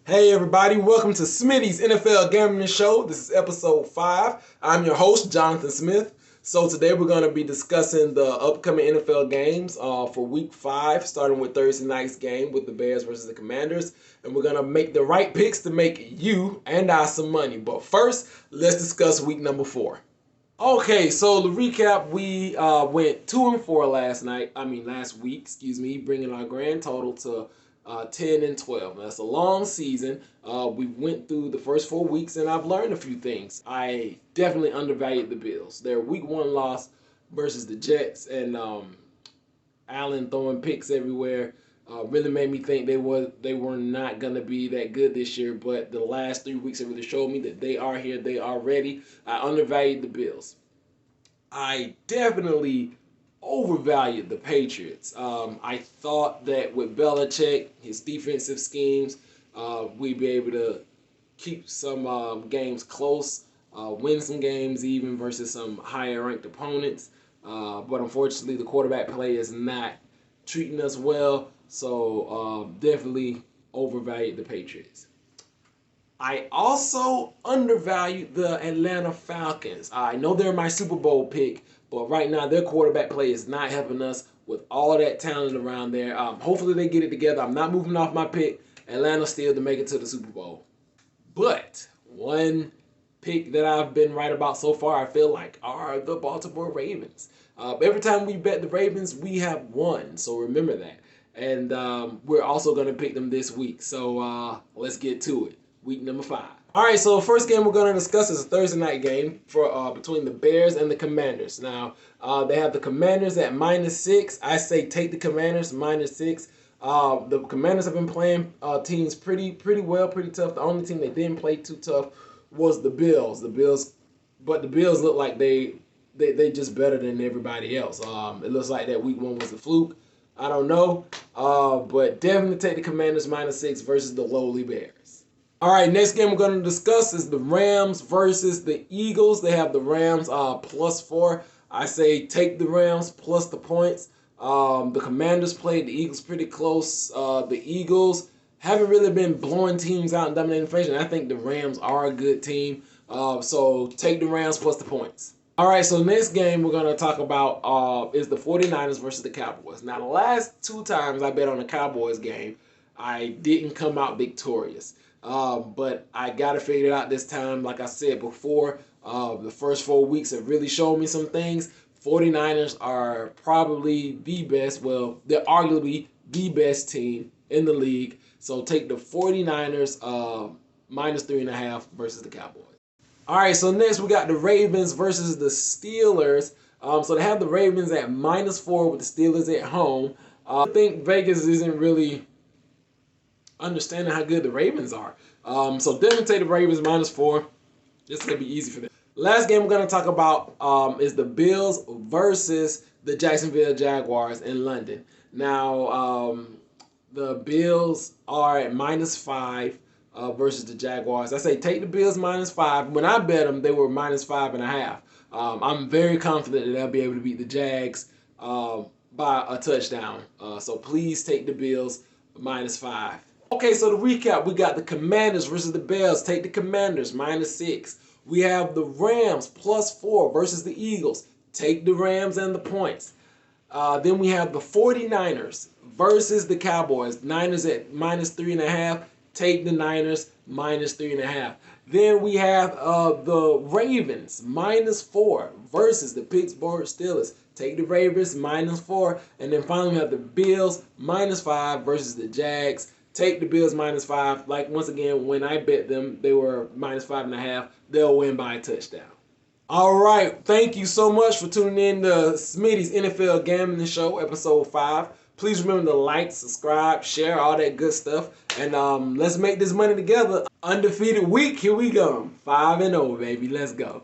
Hey everybody, welcome to Smitty's NFL Gambling Show. This is episode 5. I'm your host, Jonathan Smith. So today we're going to be discussing the upcoming NFL games for week 5, starting with Thursday night's game with the Bears versus the Commanders. And we're going to make the right picks to make you and I some money. But first, let's discuss week number 4. Okay, so to recap, we went 2-4 last week, bringing our grand total to 10-12. That's a long season. We went through the first 4 weeks, and I've learned a few things. I definitely undervalued the Bills. Their week 1 loss versus the Jets, and Allen throwing picks everywhere really made me think they were not going to be that good this year. But the last 3 weeks have really showed me that they are here, they are ready. I undervalued the Bills. I definitely overvalued the Patriots. I thought that with Belichick, his defensive schemes, we'd be able to keep some games close, win some games even versus some higher ranked opponents. But unfortunately, the quarterback play is not treating us well, so definitely overvalued the Patriots. I also undervalued the Atlanta Falcons. I know they're my Super Bowl pick, but right now their quarterback play is not helping us with all that talent around there. Hopefully they get it together. I'm not moving off my pick. Atlanta still to make it to the Super Bowl. But one pick that I've been right about so far, I feel like, are the Baltimore Ravens. Every time we bet the Ravens, we have won. So remember that. And we're also going to pick them this week. So let's get to it. Week number 5. All right, so the first game we're going to discuss is a Thursday night game for between the Bears and the Commanders. Now, they have the Commanders at -6. I say take the Commanders -6. The Commanders have been playing teams pretty well, pretty tough. The only team they didn't play too tough was the Bills. But the Bills look like they just better than everybody else. It looks like that week 1 was a fluke. I don't know, but definitely take the Commanders -6 versus the lowly Bears. All right, next game we're going to discuss is the Rams versus the Eagles. They have the Rams +4. I say take the Rams plus the points. The Commanders played the Eagles pretty close. The Eagles haven't really been blowing teams out and dominating fashion. I think the Rams are a good team. So take the Rams plus the points. All right, so next game we're going to talk about is the 49ers versus the Cowboys. Now, the last 2 times I bet on the Cowboys game, I didn't come out victorious. But I got to figure it out this time. Like I said before, the first 4 weeks have really shown me some things. 49ers are probably the best. Well, they're arguably the best team in the league. So take the 49ers -3.5 versus the Cowboys. All right, so next we got the Ravens versus the Steelers. So they have the Ravens at -4 with the Steelers at home. I think Vegas isn't really understanding how good the Ravens are. So definitely take the Ravens -4. This is going to be easy for them. Last game we're going to talk about is the Bills versus the Jacksonville Jaguars in London. Now, the Bills are at -5 versus the Jaguars. I say take the Bills -5. When I bet them, they were -5.5. I'm very confident that they'll be able to beat the Jags by a touchdown. So please take the Bills -5. Okay, so to recap, we got the Commanders versus the Bears. Take the Commanders -6. We have the Rams +4 versus the Eagles. Take the Rams and the points. Then we have the 49ers versus the Cowboys. Niners at -3.5. Take the Niners -3.5. Then we have the Ravens -4 versus the Pittsburgh Steelers. Take the Ravens -4. And then finally we have the Bills -5 versus the Jags. Take the Bills -5. Like, once again, when I bet them, they were -5.5. They'll win by a touchdown. All right. Thank you so much for tuning in to Smitty's NFL Gambling Show, episode 5. Please remember to like, subscribe, share, all that good stuff. And let's make this money together. Undefeated week. Here we go. 5-0, baby. Let's go.